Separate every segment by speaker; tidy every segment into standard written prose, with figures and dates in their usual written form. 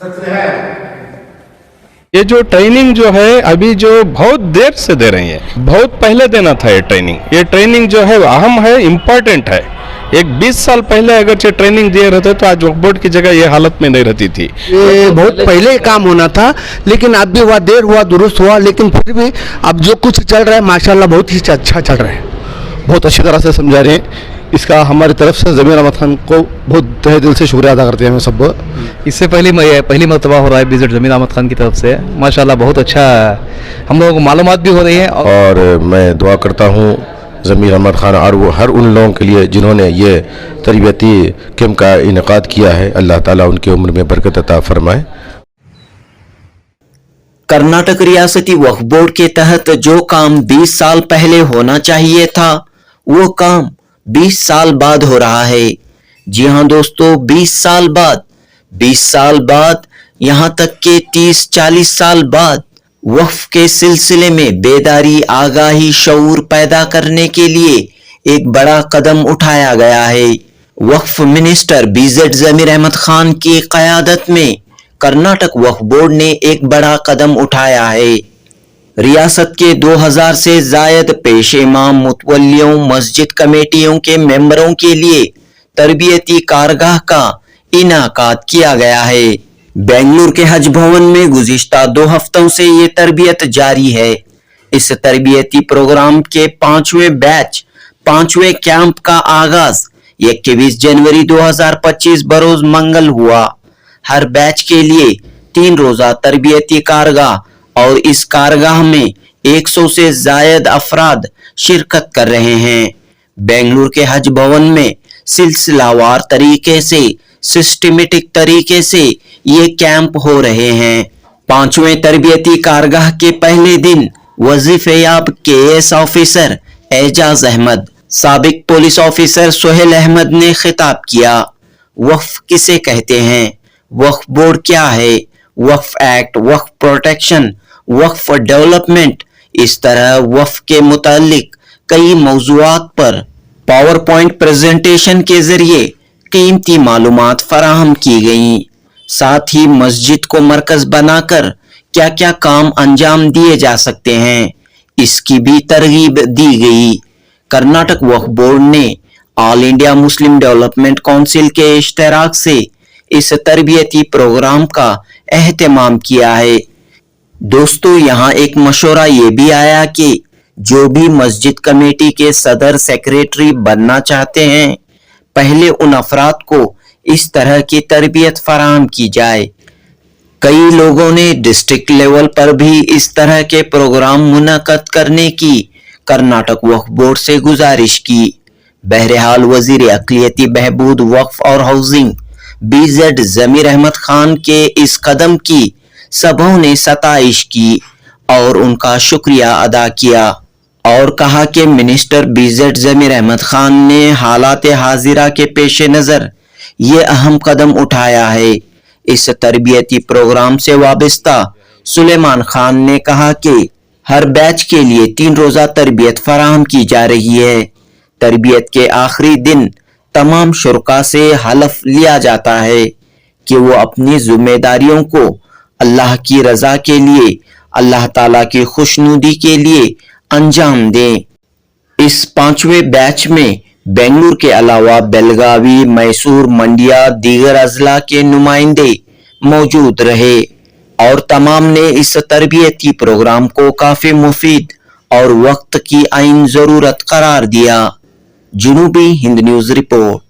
Speaker 1: सत्य है।
Speaker 2: ये जो ट्रेनिंग जो है अभी जो बहुत देर से दे रही है, बहुत पहले देना था ये ट्रेनिंग जो है अहम है, इम्पोर्टेंट है। एक 20 साल पहले अगर ये ट्रेनिंग दिए रहते तो आज वक्फ बोर्ड की जगह ये हालत में नहीं रहती थी।
Speaker 3: ये बहुत पहले काम होना था, लेकिन अब भी हुआ, देर हुआ, दुरुस्त हुआ, लेकिन फिर भी अब जो कुछ चल रहा है माशाल्लाह बहुत ही अच्छा चल रहा है।
Speaker 4: बहुत अच्छी तरह से समझा रहे हैं। इसका हमारी तरफ से ज़मीर अहमद खान को बहुत तहे दिल से शुक्रिया अदा करते हैं हम सब।
Speaker 5: इससे पहली मरतबा हो रहा है विजिट ज़मीर अहमद खान की तरफ से, माशाल्लाह बहुत अच्छा हम लोगों को मालूमात भी हो रही है।
Speaker 4: और मैं दुआ करता हूँ ज़मीर अहमद खान और वो हर उन लोगों के लिए जिन्होंने ये तरबियती कैंप का इनेकाद किया है, अल्लाह ताला उनकी उम्र में बरकत अता फरमाए।
Speaker 6: कर्नाटक रियासती वक्फ बोर्ड के तहत जो काम 20 साल पहले होना चाहिए था, वो काम 20 साल बाद हो रहा है। जी हाँ दोस्तों, 20 साल बाद यहाँ तक के 30-40 साल बाद वक्फ के सिलसिले में बेदारी, आगाही, शऊर पैदा करने के लिए एक बड़ा कदम उठाया गया है। वक्फ मिनिस्टर बीजेड ज़मीर अहमद खान की क़यादत में कर्नाटक वक्फ बोर्ड ने एक बड़ा कदम उठाया है। रियासत के 2000 से जायद पेश इमाम, मुतवल्लियों, मस्जिद कमेटियों के मेंबरों के लिए तरबियती कारगाह का इनाकाद किया गया है। बेंगलुरु के हज भवन में गुज़िश्ता 2 हफ्तों से ये तरबियत जारी है। इस तरबियती प्रोग्राम के 5वें कैंप का आगाज 21 जनवरी 2025 बरोज मंगल हुआ। हर बैच के लिए 3 रोजा तरबियती कारगाह और इस कारगाह में 100 से जायद अफराद शिरकत कर रहे हैं। बेंगलुरु के हज भवन में सिलसिलावार तरीके से, सिस्टमेटिक तरीके से ये कैंप हो रहे हैं। 5वें तरबियती कारगाह के पहले दिन वजीफेयाब केएस ऑफिसर एजाज अहमद, साबिक पुलिस ऑफिसर सोहेल अहमद ने खिताब किया। वक्फ किसे कहते हैं, वक्फ बोर्ड क्या है, वक्फ एक्ट, वक्फ प्रोटेक्शन, वक्फ डेवलपमेंट, इस तरह वक्फ के मुतालिक कई मौज़ूआत पर पावर पॉइंट प्रेजेंटेशन के जरिए कीमती मालूमात फराहम की गई। साथ ही मस्जिद को मरकज बनाकर क्या क्या काम अंजाम दिए जा सकते हैं, इसकी भी तरगीब दी गई। कर्नाटक वक्फ बोर्ड ने all India Muslim development council के इश्तराक से इस तरबियती प्रोग्राम का एहतमाम किया है। दोस्तों, यहाँ एक मशवरा ये भी आया कि जो भी मस्जिद कमेटी के सदर सेक्रेटरी बनना चाहते हैं, पहले उन अफराद को इस तरह की तरबियत फराहम की जाए। कई लोगों ने डिस्ट्रिक्ट लेवल पर भी इस तरह के प्रोग्राम मुनक़द करने की कर्नाटक वक्फ बोर्ड से गुजारिश की। बहरहाल वजीर अक़लियती बहबूद, वक्फ और हाउसिंग बीजेड ज़मीर अहमद खान के इस कदम की सबों ने सताइश की और उनका शुक्रिया अदा किया और कहा कि मिनिस्टर बीजेड ज़मीर अहमद खान ने हालात हाजिरा के पेश नज़र ये अहम कदम उठाया है। इस तरबियती प्रोग्राम से वाबस्ता सुलेमान खान ने कहा कि हर बैच के लिए 3 रोजा तरबियत फराहम की जा रही है। तरबियत के आखिरी दिन तमाम शुरका से हलफ लिया जाता है कि वो अपनी जिम्मेदारियों को अल्लाह की रजा के लिए, अल्लाह ताला की खुशनुदी के लिए अंजाम दें। इस 5वें बैच में बेंगलुरु के अलावा बेलगावी, मैसूर, मंडिया, दीगर अजला के नुमाइंदे मौजूद रहे और तमाम ने इस तरबियती प्रोग्राम को काफी मुफीद और वक्त की आइन जरूरत करार दिया। जुनूबी हिंद न्यूज रिपोर्ट।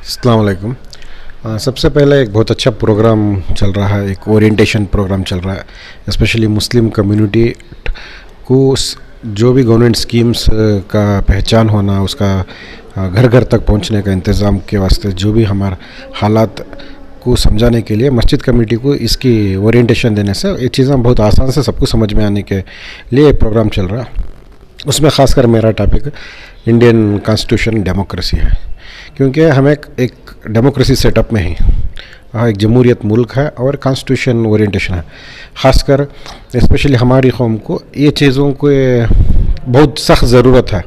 Speaker 7: अस्सलाम वालेकुम। सबसे पहले एक बहुत अच्छा प्रोग्राम चल रहा है, एक ओरिएंटेशन प्रोग्राम चल रहा है, स्पेशली मुस्लिम कम्युनिटी को जो भी गवर्नमेंट स्कीम्स का पहचान होना, उसका घर घर तक पहुंचने का इंतज़ाम के वास्ते जो भी हमारे हालात को समझाने के लिए मस्जिद कमेटी को इसकी ओरिएंटेशन देने से ये चीज़ें बहुत आसान से सबको समझ में आने के लिए प्रोग्राम चल रहा है। उसमें ख़ासकर मेरा टॉपिक इंडियन कॉन्स्टिट्यूशन डेमोक्रेसी है, क्योंकि हम एक डेमोक्रेसी सेटअप में ही एक जमहूरियत मुल्क है और कॉन्स्टिट्यूशन ओरिएंटेशन है। ख़ासकर स्पेशली हमारी कौम को ये चीज़ों को बहुत सख्त ज़रूरत है।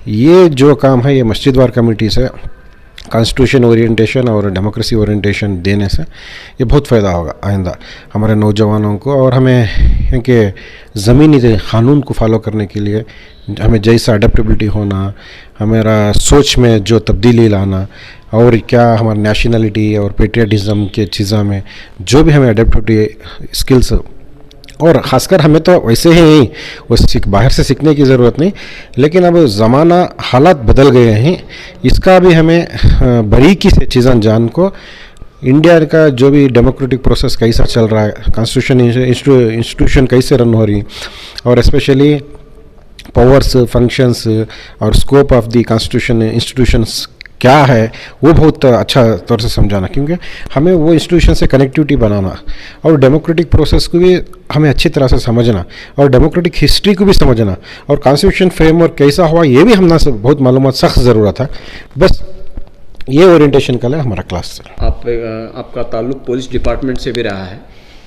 Speaker 7: ये जो काम है ये मस्जिद वार कमेटी से कॉन्स्टिट्यूशन ओरिएंटेशन और डेमोक्रेसी ओरिएंटेशन देने से ये बहुत फ़ायदा होगा आइंदा हमारे नौजवानों को, और हमें के ज़मीनी क़ानून को फॉलो करने के लिए हमें जैसा अडेप्टेबिलिटी होना, हमारा सोच में जो तब्दीली लाना, और क्या हमारा नेशनलिटी और पेट्रियटिज़म के चीज़ों में जो भी हमें अडेप्टेबिलिटी स्किल्स, और ख़ासकर हमें तो वैसे ही वो बाहर से सीखने की ज़रूरत नहीं, लेकिन अब ज़माना हालात बदल गए हैं, इसका भी हमें बारीकी से चीज़ें जान को इंडिया का जो भी डेमोक्रेटिक प्रोसेस कैसा चल रहा है, कॉन्स्टिट्यूशन इंस्टीट्यूशन कैसे रन हो रही, और स्पेशली पावर्स, फंक्शंस और scope of the constitution institutions क्या है, वो बहुत अच्छा तौर से समझाना, क्योंकि हमें वो इंस्टीट्यूशन से कनेक्टिविटी बनाना और डेमोक्रेटिक प्रोसेस को भी हमें अच्छी तरह से समझना और डेमोक्रेटिक हिस्ट्री को भी समझना और कॉन्स्टिट्यूशन फ्रेमवर्क कैसा हुआ ये भी हमने से बहुत मालूमात सख्त ज़रूरत है। बस ये ओरिएंटेशन का लिए हमारा क्लास है।
Speaker 1: आपका ताल्लुक़ पुलिस डिपार्टमेंट से भी रहा है,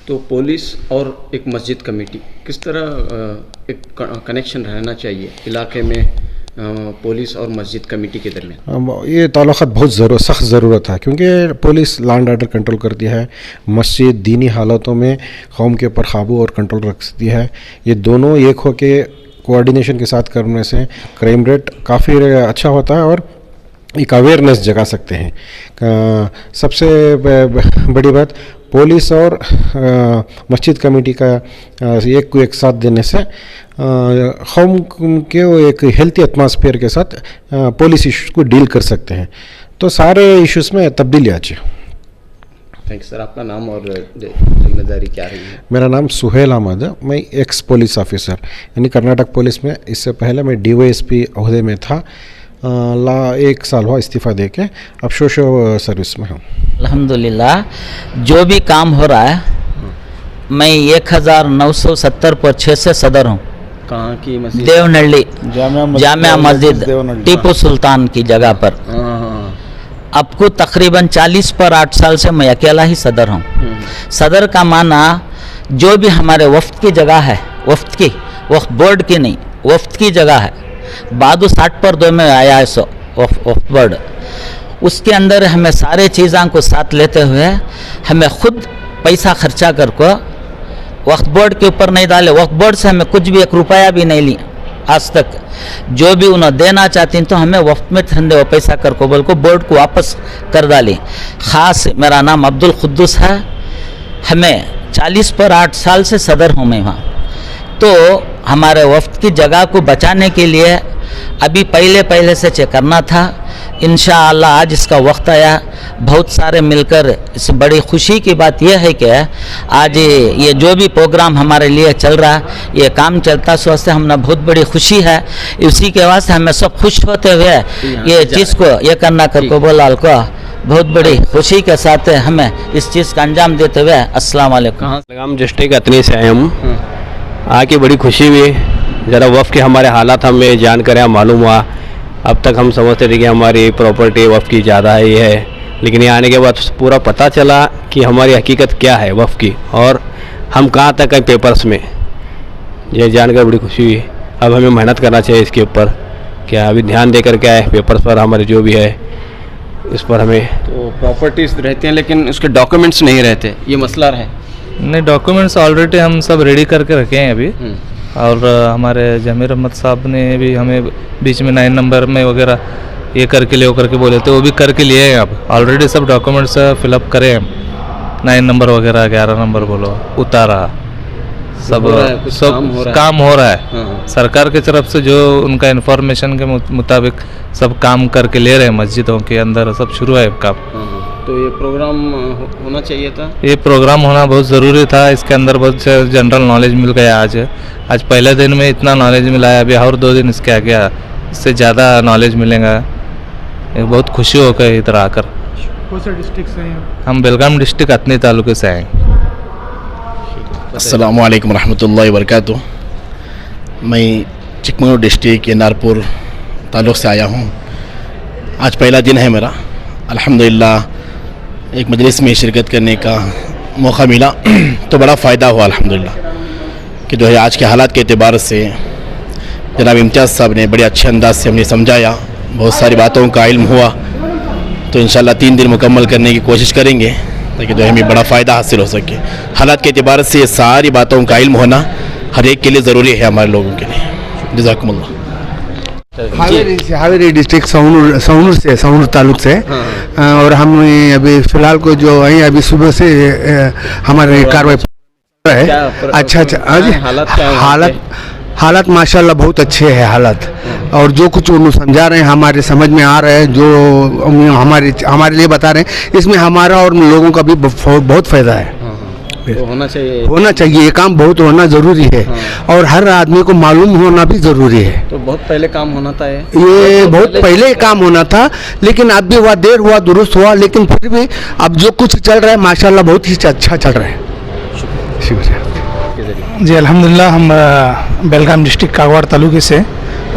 Speaker 1: तो पुलिस और एक मस्जिद कमेटी किस तरह एक कनेक्शन रहना चाहिए इलाके में पुलिस और मस्जिद कमेटी के दरमियान?
Speaker 7: ये ताल्लुक़ात बहुत सख्त ज़रूरत है, क्योंकि police law and order control करती है, मस्जिद दीनी हालातों में कौम के ऊपर काबू और कंट्रोल रखती है। ये दोनों एक हो के कोऑर्डिनेशन के साथ करने से क्राइम रेट काफ़ी अच्छा होता है और एक अवेयरनेस जगा सकते हैं। सबसे बड़ी बात पुलिस और मस्जिद कमेटी का एक को एक साथ देने से कौम के एक हेल्थी एटमॉस्फेयर के साथ पुलिस इश्यूज़ को डील कर सकते हैं, तो सारे इश्यूज़ में तब्दीली आ जाए।
Speaker 1: Thank sir. आपका नाम और जिम्मेदारी क्या रही है?
Speaker 7: मेरा नाम सुहेल अहमद है, मैं एक्स पुलिस ऑफिसर यानी कर्नाटक पुलिस में, इससे पहले मैं DYSP ओहदे में था। 1 साल हुआ इस्तीफ़ा दे के, अब शो सर्विस में हूँ।
Speaker 8: अल्हम्दुलिल्लाह जो भी काम हो रहा है, मैं 1970 पर 6 से सदर हूँ।
Speaker 1: कहाँ की मस्जिद?
Speaker 8: देवनहल्ली जामिया मस्जिद टीपू सुल्तान की जगह पर। अब को तकरीबन 40 पर 8 साल से मैं अकेला ही सदर हूँ। सदर का माना जो भी हमारे वफ्त की जगह है, वफ्त बोर्ड की नहीं, वफ्त की जगह है, बादू 60 पर 2 में आया है, सो वफ्त बोर्ड, उसके अंदर हमें सारे चीज़ों को साथ लेते हुए हमें खुद पैसा खर्चा कर को वक्फ बोर्ड के ऊपर नहीं डाले। वक्फ बोर्ड से हमें कुछ भी 1 रुपया भी नहीं लिया आज तक। जो भी उन्हें देना चाहती तो हमें वक्फ में ठंडे वो पैसा कर को बोल को बोर्ड को वापस कर डाली। ख़ास मेरा नाम अब्दुल खुद्दूस है, हमें 40 पर 8 साल से सदर हूँ मैं वहाँ। तो हमारे वफ्त की जगह को बचाने के लिए अभी पहले से चेक करना था। इंशाअल्लाह आज इसका वक्त आया, बहुत सारे मिलकर, इस बड़ी खुशी की बात यह है कि आज ये जो भी प्रोग्राम हमारे लिए चल रहा है, ये काम चलता सो से हमने बहुत बड़ी खुशी है। इसी के वास्ते हमें सब खुश होते हुए ये चीज़ को ये करना करको बोलाल को बहुत बड़ी खुशी के साथ हमें इस चीज़ का अंजाम देते हुए अस्सलाम वालेकुम।
Speaker 9: हम डिस्ट्रिक्ट अतनी से आए, हम आके बड़ी खुशी हुई। ज़रा वफ़ के हमारे हालात हमें जान कर मालूम हुआ। अब तक हम समझते थे कि हमारी प्रॉपर्टी वफ़ की ज़्यादा है, ये है, लेकिन यहाँ आने के बाद पूरा पता चला कि हमारी हकीकत क्या है वफ़ की और हम कहाँ तक हैं पेपर्स में। ये जानकर बड़ी खुशी हुई। अब हमें मेहनत करना चाहिए इसके ऊपर, क्या अभी ध्यान दे कर क्या है पेपर्स पर हमारे जो भी है इस पर हमें।
Speaker 1: तो प्रॉपर्टीज़ रहते हैं लेकिन उसके डॉक्यूमेंट्स नहीं रहते, ये मसला है?
Speaker 5: नहीं, डॉक्यूमेंट्स ऑलरेडी हम सब रेडी करके रखे हैं अभी। और हमारे जमीर अहमद साहब ने भी हमें बीच में 9 नंबर में वगैरह ये करके ले करके बोले थे, वो भी करके लिए हैं। अब ऑलरेडी सब डॉक्यूमेंट्स फिलअप करे हैं, 9 नंबर वगैरह 11 नंबर बोलो उतारा, सब काम हो रहा है। सरकार की तरफ से जो उनका इन्फॉर्मेशन के मुताबिक सब काम करके ले रहे हैं, मस्जिदों के अंदर सब शुरू है काम।
Speaker 1: तो ये प्रोग्राम होना चाहिए था,
Speaker 5: ये प्रोग्राम होना बहुत ज़रूरी था। इसके अंदर बहुत से जनरल नॉलेज मिल गया। आज पहले दिन में इतना नॉलेज मिला है, अभी और 2 दिन इसके आगे इससे ज़्यादा नॉलेज मिलेगा। बहुत खुशी हो गई इधर आकर।
Speaker 10: कौन सा डिस्ट्रिक्ट से हैं?
Speaker 5: हम बेलगाम डिस्ट्रिक्ट अतनी तालुके से आए।
Speaker 11: अस्सलाम वालेकुम रहमतुल्लाहि व बरकातुहू। मैं चिकमगलूर डिस्ट्रिक्ट नारपुर ताल्लुक़ से आया हूँ। आज पहला दिन है मेरा। अल्हम्दुलिल्लाह एक मजलिस में शिरकत करने का मौका मिला तो बड़ा फ़ायदा हुआ अल्हम्दुलिल्लाह कि जो है आज के हालात के एतबार से जनाब इम्तियाज़ साहब ने बड़े अच्छे अंदाज से हमें समझाया, बहुत सारी बातों का इल्म हुआ। तो इंशाल्लाह 3 दिन मुकम्मल करने की कोशिश करेंगे ताकि जो हमें बड़ा फ़ायदा हासिल हो सके। हालात के एतबार से सारी बातों का इल्म होना हर एक के लिए ज़रूरी है, हमारे लोगों के लिए। जज़ाकुमुल्लाह।
Speaker 3: हावेरी डिस्ट्रिक्ट सहूर ताल्लुक से और हम अभी फ़िलहाल को जो है अभी सुबह से हमारे कार्रवाई है। अच्छा हालात माशाल्लाह बहुत अच्छे हैं हालात, और जो कुछ उन्होंने समझा रहे हैं हमारे समझ में आ रहा है, जो हमारे लिए बता रहे हैं, इसमें हमारा और लोगों का भी बहुत फ़ायदा है।
Speaker 1: तो होना चाहिए
Speaker 3: ये काम बहुत होना ज़रूरी है और हर आदमी को मालूम होना भी ज़रूरी है।
Speaker 1: तो बहुत पहले काम होना था
Speaker 3: ये बहुत पहले काम होना था, लेकिन अब भी हुआ, देर हुआ दुरुस्त हुआ, लेकिन फिर भी अब जो कुछ चल रहा है माशाल्लाह बहुत ही अच्छा चल रहा है। शुक्रिया
Speaker 10: जी। अल्हम्दुलिल्लाह हम बेलगाम डिस्ट्रिक्ट कागवाड़ तालुके से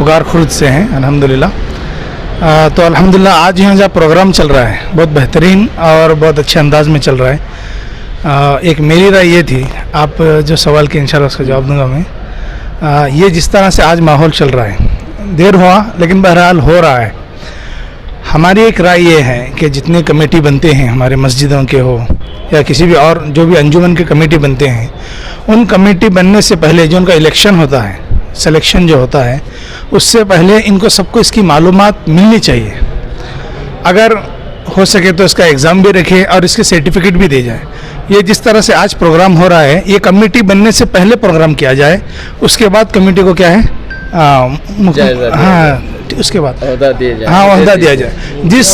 Speaker 10: उगार खुर्द से हैं अल्हम्दुलिल्लाह। तो अल्हम्दुलिल्लाह आज यहाँ जहाँ प्रोग्राम चल रहा है बहुत बेहतरीन और बहुत अच्छे अंदाज में चल रहा है। एक मेरी राय ये थी, आप जो सवाल के इंशाल्लाह उसका जवाब दूंगा मैं। ये जिस तरह से आज माहौल चल रहा है, देर हुआ लेकिन बहरहाल हो रहा है। हमारी एक राय ये है कि जितने कमेटी बनते हैं हमारे मस्जिदों के हो या किसी भी और जो भी अंजुमन के कमेटी बनते हैं, उन कमेटी बनने से पहले जो उनका इलेक्शन होता है, सिलेक्शन जो होता है, उससे पहले इनको सबको इसकी मालूमात मिलनी चाहिए। अगर हो सके तो इसका एग्ज़ाम भी रखें और इसके सर्टिफिकेट भी दे जाए। ये जिस तरह से आज प्रोग्राम हो रहा है, ये कमेटी बनने से पहले प्रोग्राम किया जाए, उसके बाद कमेटी को क्या है उसके बाद ओहदा दिया जाए। जिस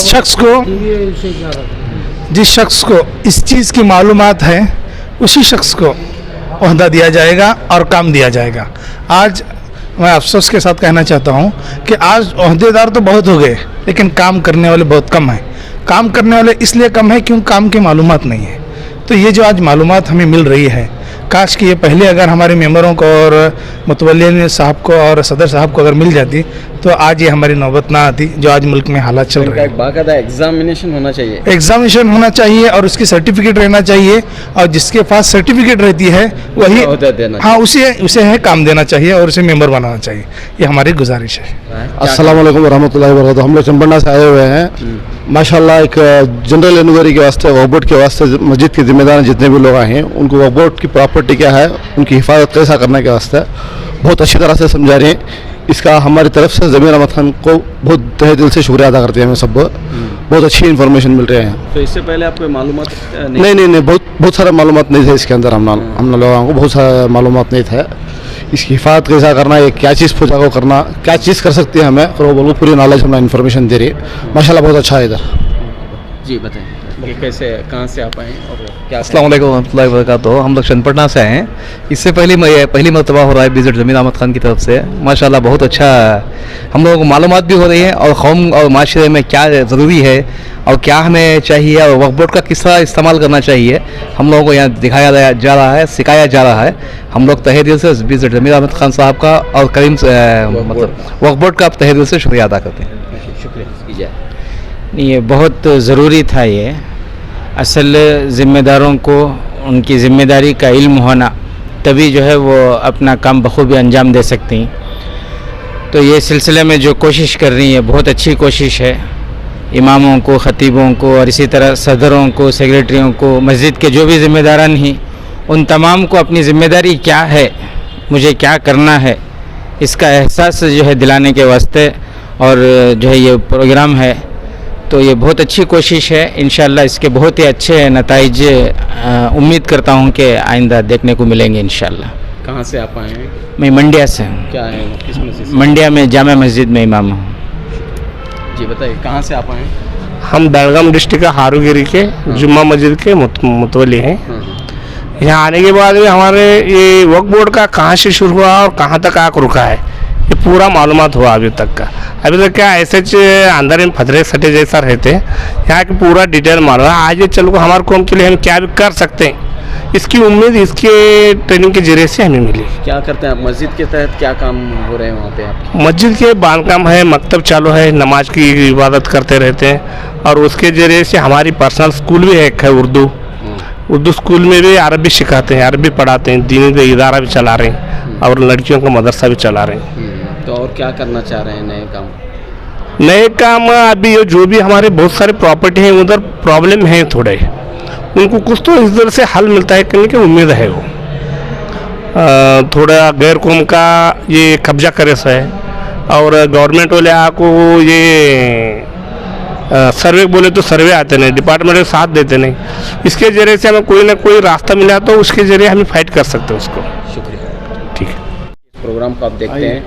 Speaker 10: शख्स को इस चीज़ की मालूमात है उसी शख्स को ओहदा दिया जाएगा और काम दिया जाएगा। आज मैं अफसोस के साथ कहना चाहता हूँ कि आज ओहदेदार तो बहुत हो गए लेकिन काम करने वाले बहुत कम हैं। काम करने वाले इसलिए कम है क्योंकि काम की मालूमात नहीं है। तो ये जो आज मालूमात हमें मिल रही है, काश कि ये पहले अगर हमारे मेंबरों को और मुतवल्लिन साहब को और सदर साहब को अगर मिल जाती तो आज ये हमारी नौबत ना आती जो आज मुल्क में हालात चल रहे हैं।
Speaker 1: बाकायदा एग्जामिनेशन होना चाहिए,
Speaker 10: एग्जामिनेशन होना चाहिए और उसकी सर्टिफिकेट रहना चाहिए, और जिसके पास सर्टिफिकेट रहती है वही उसे है काम देना चाहिए और उसे मेंबर बनाना चाहिए। ये हमारी गुजारिश है।
Speaker 7: अस्सलाम वालेकुम रहमतुल्लाहि व बरकातुहू। हम लोग चंबन्ना से आए हुए हैं। माशाल्लाह एक जनरल इन्क्वायरी के वास्ते, वक्फ बोर्ड के वास्ते मस्जिद के जिम्मेदार जितने भी लोग आए हैं उनको वक्फ बोर्ड की प्रॉपर्टी क्या है, उनकी हिफाजत कैसा करने के वास्ते बहुत अच्छी तरह से समझा रहे हैं। इसका हमारी तरफ से ज़मीर अहमद खान को बहुत तहे दिल से शुक्रिया अदा करते हैं। हमें सब बहुत अच्छी इन्फॉर्मेशन मिल रहे हैं।
Speaker 1: तो इससे पहले आपको मालूमात
Speaker 7: नहीं बहुत सारा मालूमात नहीं था इसके अंदर। हम लोगों को बहुत सारा मालूमात नहीं था। इसकी हिफाजत कैसा करना है, क्या चीज़ पूजा को करना, क्या चीज़ कर सकती है हमें, और वो बोलो पूरी नॉलेज हमें इन्फॉर्मेशन दे रही है। माशाल्लाह बहुत अच्छा है इधर।
Speaker 1: जी बताएं कि कैसे, कहाँ से आप आए और क्या?
Speaker 12: अस्सलाम वालेकुम रहमतुल्लाहि व बरकातुहू। हम लोग चंपटना से हैं। इससे पहली मरतबा हो रहा है विजिट ज़मीर अहमद खान की तरफ से। माशाल्लाह बहुत अच्छा हम लोगों को मालूमात भी हो रही है और कौम और माशरे में क्या ज़रूरी है और क्या हमें चाहिए और वक्फ बोर्ड का किस तरह इस्तेमाल करना चाहिए हम लोगों को यहाँ दिखाया जा रहा है, सिखाया जा रहा है। हम लोग तहे दिल से विजिट ज़मीर अहमद खान साहब का और करीम मतलब वक्फ बोर्ड का तहे दिल से शुक्रिया अदा करते हैं।
Speaker 1: शुक्रिया।
Speaker 13: ये बहुत ज़रूरी था। ये असल ज़िम्मेदारों को उनकी ज़िम्मेदारी का इल्म होना, तभी जो है वो अपना काम बखूबी अंजाम दे सकती। तो ये सिलसिले में जो कोशिश कर रही है बहुत अच्छी कोशिश है। इमामों को, ख़तीबों को और इसी तरह सदरों को, सेक्रेटरियों को, मस्जिद के जो भी ज़िम्मेदारान हैं उन तमाम को अपनी ज़िम्मेदारी क्या है, मुझे क्या करना है, इसका एहसास जो है दिलाने के वास्ते और जो है ये प्रोग्राम है। तो ये बहुत अच्छी कोशिश है। इंशाल्लाह इसके बहुत ही अच्छे नताइज उम्मीद करता हूँ कि आइंदा देखने को मिलेंगे इंशाल्लाह।
Speaker 1: कहाँ से आप आए हैं?
Speaker 13: मैं मंडिया से हूँ।
Speaker 1: क्या है, किस मस्जिद से?
Speaker 13: मंडिया में जामा मस्जिद में इमाम हूँ।
Speaker 1: जी बताइए कहाँ से आप आए हैं?
Speaker 14: हम बेलगाम डिस्ट्रिक्ट का हारूगिरी के जुम्मा मस्जिद के मुतवल्ली हैं। यहाँ आने के बाद भी हमारे ये वक्फ बोर्ड का कहाँ से शुरू हुआ और कहाँ तक आकर रुका है ये पूरा मालूमात हुआ अभी तक का। अभी तक क्या ऐसे अंदर में फतरे सटे जैसा रहते हैं, यहाँ की पूरा डिटेल मालूम है। आगे चल को हमारे कौम के लिए हम क्या भी कर सकते हैं, इसकी उम्मीद इसके ट्रेनिंग के जरिए से हमें मिली।
Speaker 1: क्या करते हैं आप मस्जिद के तहत, क्या काम हो रहे हैं वहाँ पे आपके?
Speaker 14: मस्जिद के बांधकाम है, मकतब चालू है, नमाज की इबादत करते रहते हैं और उसके जरिए से हमारी पर्सनल स्कूल भी है, एक है उर्दू स्कूल में भी अरबी सिखाते हैं, अरबी पढ़ाते हैं, दीनी का इदारा भी चला रहे हैं और लड़कियों का मदरसा भी चला रहे हैं।
Speaker 1: तो और क्या करना चाह रहे हैं नए काम?
Speaker 14: नए काम अभी जो भी हमारे बहुत सारे प्रॉपर्टी हैं उधर प्रॉब्लम है थोड़े, उनको कुछ तो इस तरह से हल मिलता है करने की उम्मीद है। वो थोड़ा गैर कौम का ये कब्जा करे से है और गवर्नमेंट वाले आपको ये सर्वे बोले तो सर्वे आते नहीं, डिपार्टमेंट के साथ देते नहीं। इसके जरिए से हमें कोई ना कोई रास्ता मिला तो उसके जरिए हम फाइट कर सकते हैं उसको।
Speaker 1: शुक्रिया।
Speaker 14: ठीक है।
Speaker 1: प्रोग्राम को आप देखते हैं।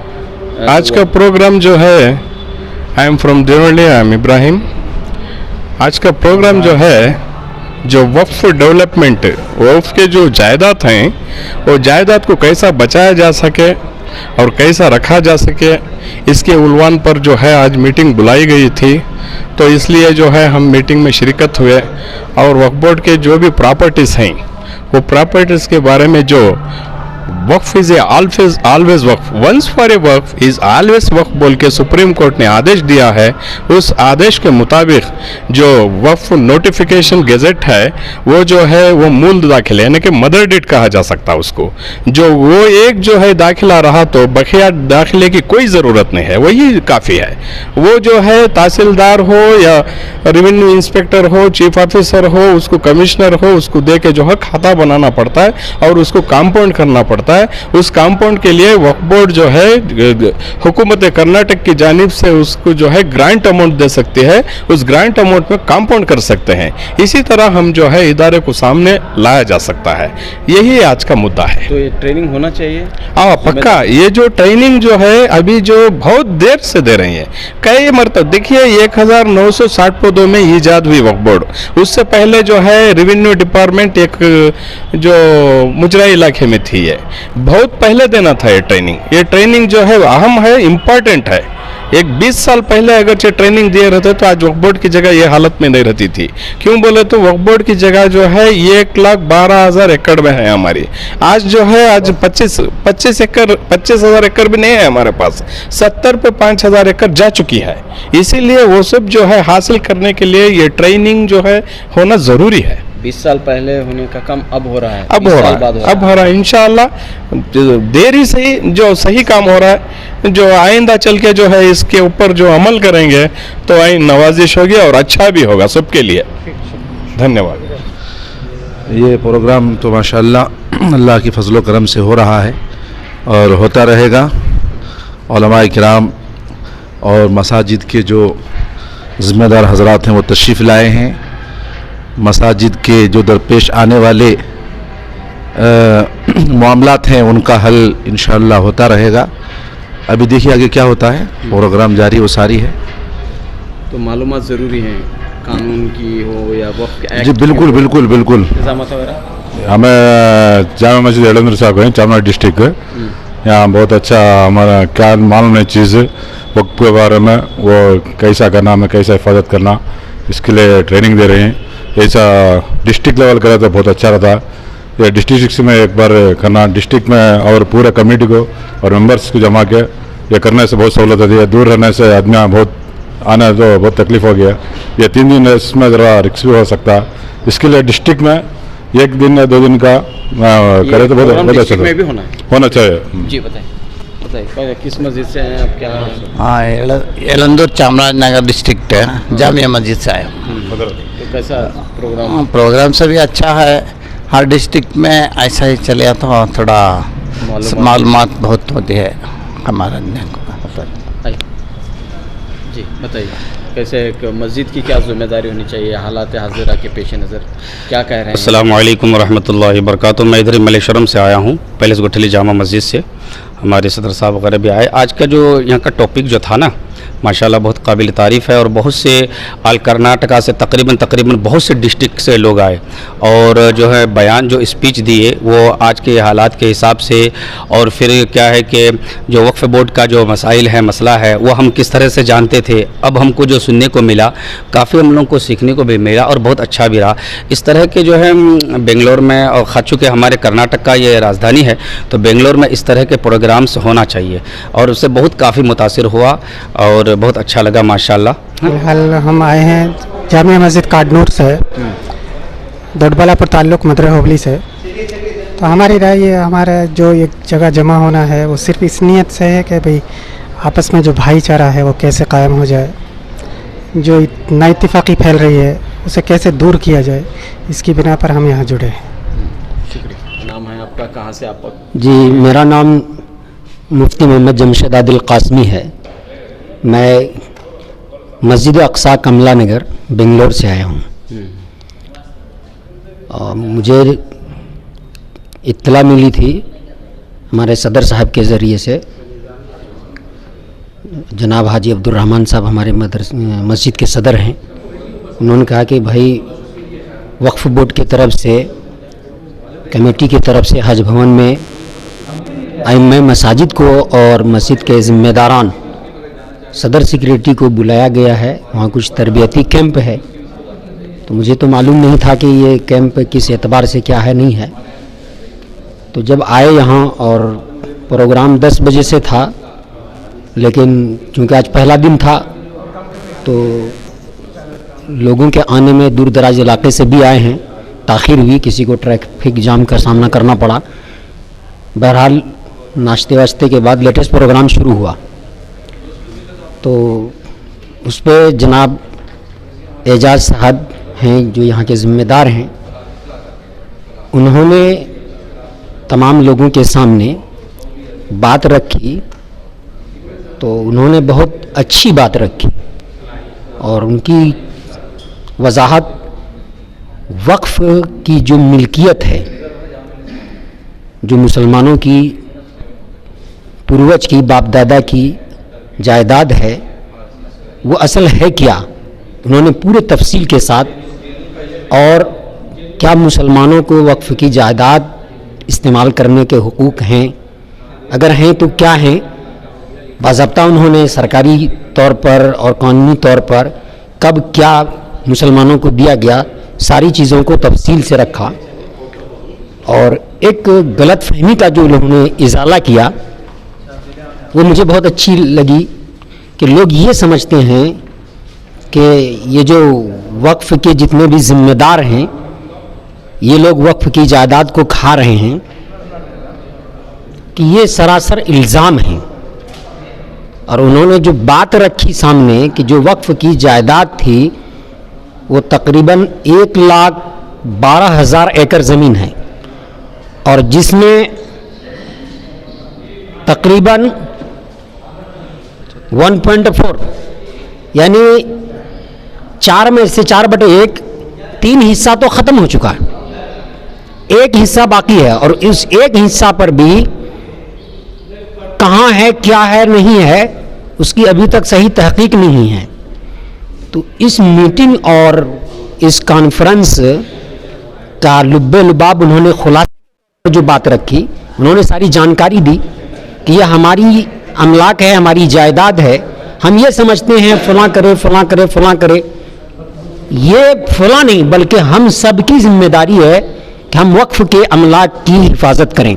Speaker 2: आज का प्रोग्राम जो है, I am from Deoli, I am Ibrahim. आज का प्रोग्राम जो है, जो वक्फ डेवलपमेंट, वक्फ के जो जायदाद हैं वो जायदाद को कैसा बचाया जा सके और कैसा रखा जा सके, इसके उल्वान पर जो है आज मीटिंग बुलाई गई थी। तो इसलिए जो है हम मीटिंग में शिरकत हुए और वक्फ बोर्ड के जो भी प्रॉपर्टीज़ हैं वो प्रॉपर्टीज़ के बारे में जो waqf is always waqf, once for a waqf is always waqf बोल के सुप्रीम कोर्ट ने आदेश दिया है। उस आदेश के मुताबिक जो वक्फ नोटिफिकेशन गेजेट है वो जो है वो मूल दाखिले यानी कि मदर डेट कहा जा सकता है उसको, जो वो एक जो है दाखिला रहा तो बकिया दाखिले की कोई ज़रूरत नहीं है, वही काफ़ी है। वो जो है तहसीलदार हो या रेवेन्यू इंस्पेक्टर हो, चीफ ऑफिसर हो, उसको कमिश्नर हो, उसको दे के जो है खाता बनाना पड़ता है और उसको कंपाउंड करना पड़ता है। उस कंपाउंड के लिए वक्फ बोर्ड जो है हुकूमत कर्नाटक की जानिब से उसको जो है ग्रांट अमाउंट दे सकती है, उस ग्रांट अमाउंट में कंपाउंड कर सकते हैं। इसी तरह हम जो है इदारे को सामने लाया जा सकता है, यही आज का मुद्दा है।
Speaker 1: तो ये ट्रेनिंग होना चाहिए।
Speaker 2: हाँ पक्का, ये जो ट्रेनिंग जो है अभी जो बहुत देर से दे रही है, कई मरतब देखिए 1960 पदों में ईजाद हुई वक्फ बोर्ड, उससे पहले जो है रेवेन्यू डिपार्टमेंट एक जो मुजरा इलाके में थी, ये बहुत पहले देना था। ये ट्रेनिंग जो है अहम है, इम्पॉर्टेंट है। एक 20 साल पहले अगर ये ट्रेनिंग दिए रहते तो आज वक्फ बोर्ड की जगह ये हालत में नहीं रहती थी। क्यों बोले तो वक्फ बोर्ड की जगह जो है 1,12,000 एकड़ में है हमारी। आज जो है आज 25,000 एकड़ भी नहीं है हमारे पास, 70 पे 5,000 एकड़ जा चुकी है। इसीलिए वो सब जो है हासिल करने के लिए ये ट्रेनिंग जो है होना ज़रूरी है।
Speaker 1: 20 साल पहले होने का काम अब हो रहा है,
Speaker 2: अब हो रहा है इंशाअल्लाह। देरी से ही जो सही काम हो रहा है, जो आइंदा चल के जो है इसके ऊपर जो अमल करेंगे तो आइन नवाजिश होगी और अच्छा भी होगा सबके लिए। धन्यवाद।
Speaker 15: ये प्रोग्राम तो माशाअल्लाह अल्लाह की फजलो करम से हो रहा है और होता रहेगा। उलमाए किराम और मसाजिद के जो ज़िम्मेदार हजरात हैं वो तशरीफ़ लाए हैं। मसाजिद के जो दरपेश आने वाले मामलात हैं उनका हल इंशाअल्लाह होता रहेगा। अभी देखिए आगे क्या होता है, प्रोग्राम जारी व सारी है।
Speaker 1: तो मालूमात ज़रूरी है, कानून की हो या वक्फ के एक्ट
Speaker 15: जी बिल्कुल बिल्कुल बिल्कुल।
Speaker 16: हमें जामा मस्जिद एलंदर साहब हैं, चामराज डिस्ट्रिक्ट है। यहाँ बहुत अच्छा हमारा क्या मालूम है चीज़ वक्फ के बारे में, वो कैसा करना, हमें कैसा हिफाजत करना, इसके लिए ट्रेनिंग दे रहे हैं। ऐसा डिस्ट्रिक्ट लेवल करा तो बहुत अच्छा रहता। ये डिस्ट्रिक्ट में एक बार करना, डिस्ट्रिक्ट में और पूरे कमेटी को और मेंबर्स को जमा के ये करने से बहुत सहूलत होती है। दूर रहने से आदमी बहुत आना तो बहुत तकलीफ हो गया। ये 3 दिन इसमें ज़रा रिक्स भी हो सकता है, इसके लिए डिस्ट्रिक्ट में 1 दिन या 2 दिन का करे तो बहुत अच्छा होना चाहिए।
Speaker 1: जी बताइए किस मस्जिद से हैं आप? क्या?
Speaker 17: हाँ, एलंदूर चामराजनगर डिस्ट्रिक्ट है, जामिया मस्जिद से आया।
Speaker 1: तो कैसा प्रोग्राम?
Speaker 17: प्रोग्राम से भी अच्छा है, हर डिस्ट्रिक्ट में ऐसा ही चले तो थोड़ा मालूमात बहुत होती है हमारा।
Speaker 1: जी बताइए कैसे एक मस्जिद की क्या जिम्मेदारी होनी चाहिए हालात हाजिरा के पेश नज़र, क्या कह रहे हैं?
Speaker 18: अस्सलाम वालेकुम वरहमतुल्लाहि वबरकातुहू। मैं इधर मलेश्वरम से आया हूँ, पैलेस गुठली जामा मस्जिद से। हमारे सदर साहब वगैरह भी आए। आज का जो यहाँ का टॉपिक जो था ना, माशाल्लाह बहुत काबिल तारीफ़ है। और बहुत से आल कर्नाटका से तकरीबन बहुत से डिस्ट्रिक्ट से लोग आए और जो है बयान जो स्पीच दिए वो आज के हालात के हिसाब से, और फिर क्या है कि जो वक्फ बोर्ड का जो मसाइल है, मसला है, वो हम किस तरह से जानते थे, अब हमको जो सुनने को मिला काफ़ी हम लोगों को सीखने को भी मिला और बहुत अच्छा भी रहा। इस तरह के जो है बेंगलोर में, और ख़ास चूँकि हमारे कर्नाटक का ये राजधानी है, तो बेंगलोर में इस तरह के प्रोग्राम्स होना चाहिए और उससे बहुत काफ़ी मुतासिर हुआ और बहुत अच्छा लगा माशाल्लाह।
Speaker 19: फिलहाल हम आए हैं जामिया मस्जिद काडनूर से, दोडबलापुर ताल्लुक मदर होबली से। तो हमारी राय ये, हमारा जो एक जगह जमा होना है वो सिर्फ इस नीयत से है कि भाई आपस में जो भाईचारा है वो कैसे कायम हो जाए, जो नाइत्तेफाकी फैल रही है उसे कैसे दूर किया जाए, इसकी बिना पर हम यहाँ जुड़े हैं।
Speaker 1: नाम है आपका, कहाँ से आप?
Speaker 20: जी, मेरा नाम मुफ्ती मोहम्मद जमशेद आदिल कासमी है। मैं मस्जिद अक्सा कमला नगर बेंगलोर से आया हूँ। मुझे इत्तला मिली थी हमारे सदर साहब के ज़रिए से, जनाब हाजी अब्दुर्रहमान साहब हमारे मस्जिद के सदर हैं। उन्होंने कहा कि भाई वक्फ बोर्ड की तरफ से, कमेटी की तरफ से हज भवन में आइम्मा मसाजिद को और मस्जिद के ज़िम्मेदारान सदर सेक्रेटरी को बुलाया गया है, वहाँ कुछ तरबियती कैंप है। तो मुझे तो मालूम नहीं था कि ये कैंप किस एतबार से क्या है नहीं है। तो जब आए यहाँ और प्रोग्राम 10 बजे से था, लेकिन चूँकि आज पहला दिन था तो लोगों के आने में दूर दराज इलाके से भी आए हैं, ताख़ीर हुई, किसी को ट्रैफिक जाम का सामना करना पड़ा। बहरहाल नाश्ते वाश्ते के बाद लेटेस्ट प्रोग्राम शुरू हुआ। तो उस पर जनाब एजाज साहब हैं जो यहाँ के ज़िम्मेदार हैं, उन्होंने तमाम लोगों के सामने बात रखी। तो उन्होंने बहुत अच्छी बात रखी और उनकी वजाहत वक्फ की जो मिल्कियत है, जो मुसलमानों की पूर्वज की बाप दादा की जायदाद है, वो असल है क्या, उन्होंने पूरे तफसील के साथ, और क्या मुसलमानों को वक्फ की जायदाद इस्तेमाल करने के हुकूक हैं, अगर हैं तो क्या हैं। बाज़ाब्ता उन्होंने सरकारी तौर पर और कानूनी तौर पर कब क्या मुसलमानों को दिया गया, सारी चीज़ों को तफसील से रखा। और एक गलत फहमी का जो उन्होंने इजाला किया वो मुझे बहुत अच्छी लगी कि लोग ये समझते हैं कि ये जो वक्फ के जितने भी ज़िम्मेदार हैं ये लोग वक्फ की जायदाद को खा रहे हैं, कि ये सरासर इल्ज़ाम है। और उन्होंने जो बात रखी सामने कि जो वक्फ की जायदाद थी वो तकरीबन 1,12,000 एकड़ ज़मीन है, और जिसमें तकरीबन 1.4 यानी 4 में से 4/1 3 हिस्सा तो ख़त्म हो चुका है, एक हिस्सा बाकी है। और इस एक हिस्सा पर भी कहाँ है, क्या है, नहीं है, उसकी अभी तक सही तहकीक नहीं है। तो इस मीटिंग और इस कॉन्फ्रेंस का लुब्बे लुबाब उन्होंने खुलासा जो बात रखी, उन्होंने सारी जानकारी दी कि यह हमारी अमलाक है, हमारी जायदाद है, हम ये समझते हैं फलां करे फलां करे फलां करे, ये फलां नहीं बल्कि हम सब की जिम्मेदारी है कि हम वक्फ के अमलाक की हिफाजत करें।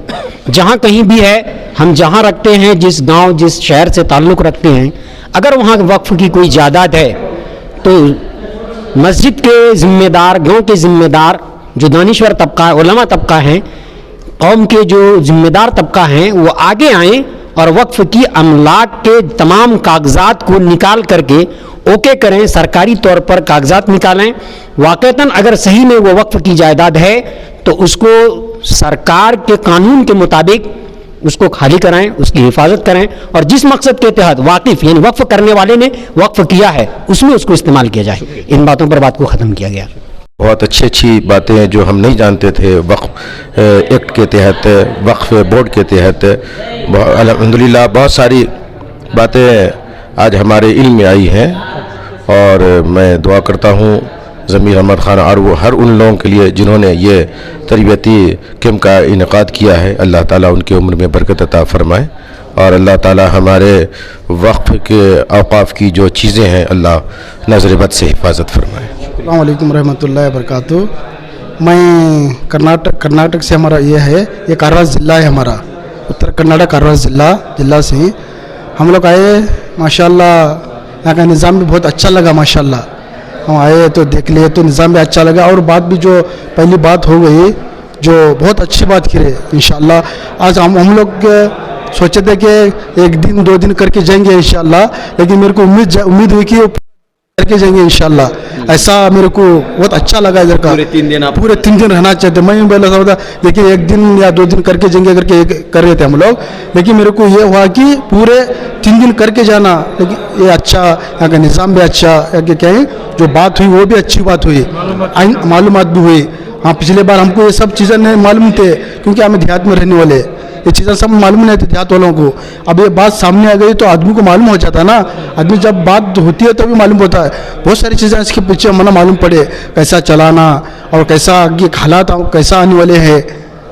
Speaker 20: जहाँ कहीं भी है, हम जहाँ रखते हैं, जिस गांव जिस शहर से ताल्लुक़ रखते हैं, अगर वहाँ वक्फ की कोई जायदाद है तो मस्जिद के ज़िम्मेदार, गांव के ज़िम्मेदार, जो दानिश्वर तबका, उलमा तबका हैं, कौम के जो ज़िम्मेदार तबका हैं, वो आगे आएँ और वक्फ की अमलाक के तमाम कागजात को निकाल करके ओके करें, सरकारी तौर पर कागजात निकालें। वाक़तन अगर सही में वो वक्फ की जायदाद है तो उसको सरकार के कानून के मुताबिक उसको खाली कराएं, उसकी हिफाजत करें, और जिस मकसद के तहत वाकिफ यानी वक्फ करने वाले ने वक्फ किया है उसमें उसको इस्तेमाल किया जाए। इन बातों पर बात को ख़त्म किया गया।
Speaker 4: बहुत अच्छी अच्छी बातें जो हम नहीं जानते थे वक्फ एक्ट के तहत, वक्फ बोर्ड के तहत, अल्हम्दुलिल्लाह बहुत सारी बातें आज हमारे इल्म में आई हैं, और मैं दुआ करता हूँ ज़मीर अहमद ख़ान और वो हर उन लोगों के लिए जिन्होंने ये तरबियती कैंप का इनेकाद किया है। अल्लाह ताला उनकी उम्र में बरकत अता फ़रमाए, और अल्लाह ताला हमारे वक्फ के औक़ाफ़ की जो चीज़ें हैं अल्लाह नज़र बद से हिफाजत फरमाए।
Speaker 10: अस्सलाम वालेकुम रहमतुल्लाहि व बरकातुहू। मैं कर्नाटक से, हमारा ये है, ये कारवार ज़िला है हमारा, उत्तर कर्नाटक कारवार ज़िला से हम लोग आए। माशाल्लाह यहाँ का निज़ाम भी बहुत अच्छा लगा। माशाल्लाह हम आए तो देख लिए तो निज़ाम भी अच्छा लगा, और बात भी जो पहली बात हो गई जो बहुत अच्छी बात की रहे। इंशाल्लाह आज हम लोग सोचे थे कि एक दिन 2 दिन करके जाएंगे इंशाल्लाह, लेकिन मेरे को उम्मीद हुई कि करके जाएंगे इंशाल्लाह। ऐसा मेरे को बहुत अच्छा लगा इधर का। पूरे 3 दिन रहना चाहते। मैं पहले था लेकिन 1 दिन या 2 दिन करके जाएंगे करके कर रहे थे हम लोग, लेकिन मेरे को ये हुआ कि पूरे 3 दिन करके जाना। लेकिन ये अच्छा, यहाँ का निज़ाम भी अच्छा, यहाँ के क्या है जो बात हुई वो भी अच्छी बात हुई, मालूमात भी हुई। हाँ, पिछले बार हमको ये सब चीज़ें नहीं मालूम थे, क्योंकि हमें देहात में रहने वाले, ये चीज़ें सब मालूम नहीं थी देहात वालों को। अब ये बात सामने आ गई तो आदमी को मालूम हो जाता है ना। आदमी जब बात होती है तभी मालूम होता है। बहुत सारी चीज़ें इसके पीछे मना मालूम पड़े, कैसा चलाना और कैसा आगे हालात कैसा आने वाले हैं,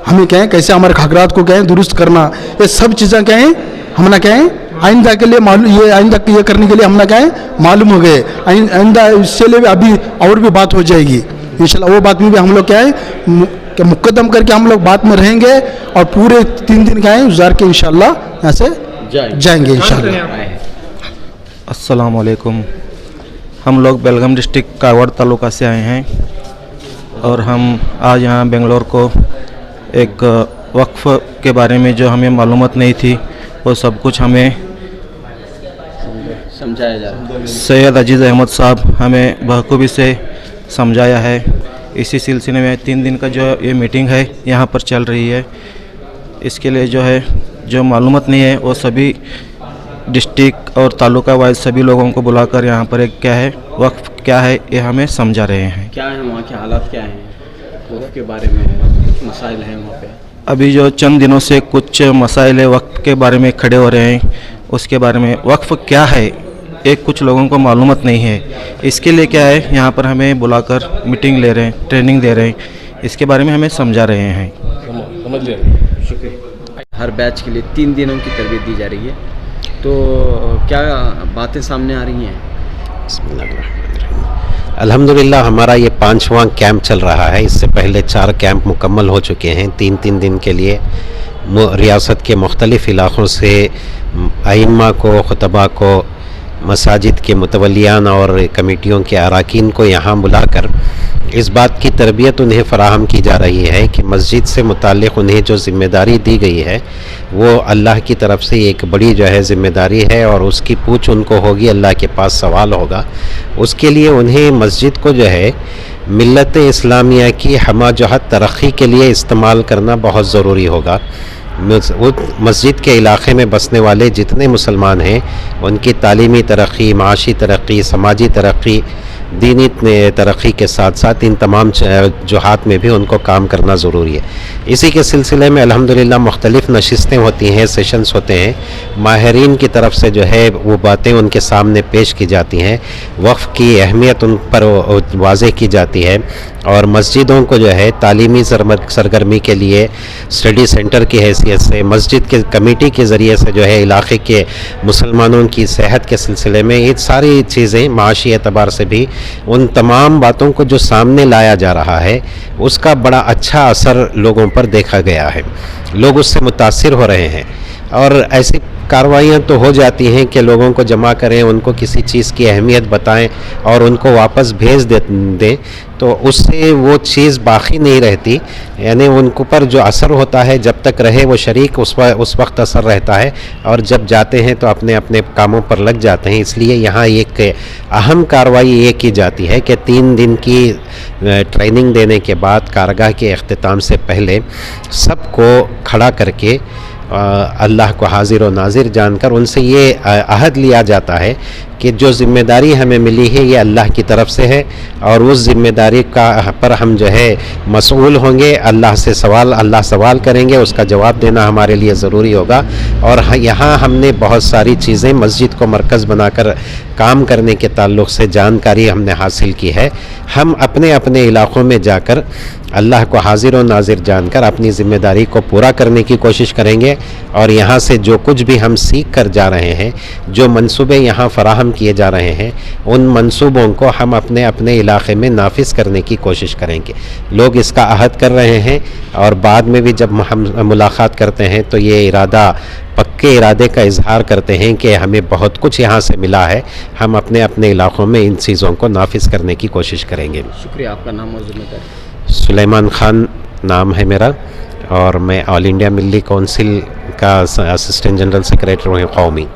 Speaker 10: हमें क्या है कैसे हमारे खागरात को क्या है दुरुस्त करना, ये सब चीज़ें क्या है हमने क्या है आइंदा के लिए मालूम, ये आइंदा ये करने के लिए हमने क्या है मालूम हो गए। आइंदा इससे लिए अभी और भी बात हो जाएगी इंशाल्लाह। वो बात में भी हम लोग क्या है कि मुकद्दम करके हम लोग बात में रहेंगे, और पूरे 3 दिन क्या है गुजार के इंशाल्लाह यहाँ से जाएंगे इंशाल्लाह।
Speaker 21: अस्सलाम वालेकुम। हम लोग बेलगाम डिस्ट्रिक्ट कागवाड़ तालुका से आए हैं, और हम आज यहाँ बेंगलोर को एक वक्फ के बारे में जो हमें मालूमात नहीं थी वो सब कुछ हमें
Speaker 1: समझाया जा रहा है।
Speaker 21: सैयद अजीज़ अहमद साहब हमें बखूबी से समझाया है। इसी सिलसिले में 3 दिन का जो ये मीटिंग है यहाँ पर चल रही है। इसके लिए जो है जो मालूमात नहीं है वो सभी डिस्ट्रिक्ट और तालुका वाइज सभी लोगों को बुलाकर यहाँ पर एक क्या है वक्फ क्या है ये हमें समझा रहे हैं।
Speaker 1: क्या है वहाँ के हालात, क्या हैं वक्फ के बारे में, कुछ मसाइल हैं वहाँ पे?
Speaker 21: अभी जो चंद दिनों से कुछ मसाइल है वक्फ के बारे में खड़े हो रहे हैं, उसके बारे में वक्फ क्या है एक कुछ लोगों को मालूमात नहीं है। इसके लिए क्या है यहाँ पर हमें बुलाकर मीटिंग ले रहे हैं, ट्रेनिंग दे रहे हैं, इसके बारे में हमें समझा रहे हैं।
Speaker 1: समझ लिया, शुक्रिया। हर बैच के लिए 3 दिनों की तरबियत दी जा रही है, तो क्या बातें सामने आ रही हैं?
Speaker 22: अल्हम्दुलिल्लाह हमारा ये 5वां कैंप चल रहा है। इससे पहले 4 कैंप मुकम्मल हो चुके हैं। 3-3 दिन के लिए रियासत के मुख्तलिफ़ इलाक़ों से आइम्मा को, खुतबा को, मसाजिद के मुतवलियान और कमेटियों के अराकीन को यहाँ बुलाकर इस बात की तरबियत उन्हें फ़राहम की जा रही है कि मस्जिद से मुताल्लिक़ उन्हें जो ज़िम्मेदारी दी गई है वो अल्लाह की तरफ से एक बड़ी जो है ज़िम्मेदारी है, और उसकी पूछ उनको होगी, अल्लाह के पास सवाल होगा। उसके लिए उन्हें मस्जिद को जो है मिल्लत इस्लामिया की हमाजहत तरक्की के लिए इस्तेमाल करना बहुत ज़रूरी होगा। मस्जिद के इलाक़े में बसने वाले जितने मुसलमान हैं उनकी तालीमी तरक्की, माशी तरक्की, समाजी तरक्की, दीनी तरक्की के साथ साथ इन तमाम जुहात में भी उनको काम करना ज़रूरी है। इसी के सिलसिले में अल्हम्दुलिल्लाह मुख्तलिफ़ नशिस्तें होती हैं, सेशंस होते हैं, माहिरीन की तरफ से जो है वो बातें उनके सामने पेश की जाती हैं, वक्फ़ की अहमियत उन पर वाज़े की जाती है, और मस्जिदों को जो है तालीमी सरगर्मी के लिए स्टडी सेंटर की हैसियत से, मस्जिद के कमेटी के ज़रिए से जो है इलाक़े के मुसलमानों की सेहत के सिलसिले में ये सारी चीज़ें माशी एतबार से भी उन तमाम बातों को जो सामने लाया जा रहा है उसका बड़ा अच्छा असर लोगों पर देखा गया है। लोग उससे मुतासिर हो रहे हैं, और ऐसी कार्रवाइयाँ तो हो जाती हैं कि लोगों को जमा करें, उनको किसी चीज़ की अहमियत बताएं और उनको वापस भेज दें, तो उससे वो चीज़ बाकी नहीं रहती। यानी उनको पर जो असर होता है जब तक रहे वो शरीक उस वक्त असर रहता है, और जब जाते हैं तो अपने अपने कामों पर लग जाते हैं। इसलिए यहाँ एक अहम कार्रवाई ये की जाती है कि 3 दिन की ट्रेनिंग देने के बाद कारगाह के अख्तिताम से पहले सबको खड़ा करके अल्लाह को हाजिर व नाजिर जानकर उनसे ये अहद लिया जाता है कि जो ज़िम्मेदारी हमें मिली है ये अल्लाह की तरफ से है और उस ज़िम्मेदारी का पर हम जो है मसऊल होंगे। अल्लाह सवाल करेंगे, उसका जवाब देना हमारे लिए ज़रूरी होगा। और यहाँ हमने बहुत सारी चीज़ें मस्जिद को मरकज़ बनाकर काम करने के ताल्लुक़ से जानकारी हमने हासिल की है। हम अपने अपने इलाक़ों में जाकर अल्लाह को हाजिर व नाजिर जानकर अपनी ज़िम्मेदारी को पूरा करने की कोशिश करेंगे और यहाँ से जो कुछ भी हम सीख कर जा रहे हैं, जो मंसूबे यहाँ फ़राहम किए जा रहे हैं, उन मंसूबों को हम अपने अपने इलाक़े में नाफिज करने की कोशिश करेंगे। लोग इसका अहद कर रहे हैं और बाद में भी जब हम मुलाकात करते हैं तो ये पक्के इरादे का इजहार करते हैं कि हमें बहुत कुछ यहाँ से मिला है, हम अपने अपने इलाक़ों में इन चीज़ों को नाफिज करने की कोशिश करेंगे।
Speaker 1: शुक्रिया। आपका नाम और ज़िम्मेदारी?
Speaker 22: सुलेमान ख़ान नाम है मेरा और मैं ऑल इंडिया मिल्ली काउंसिल का असिस्टेंट जनरल सेक्रेटरी हूँ कौमी।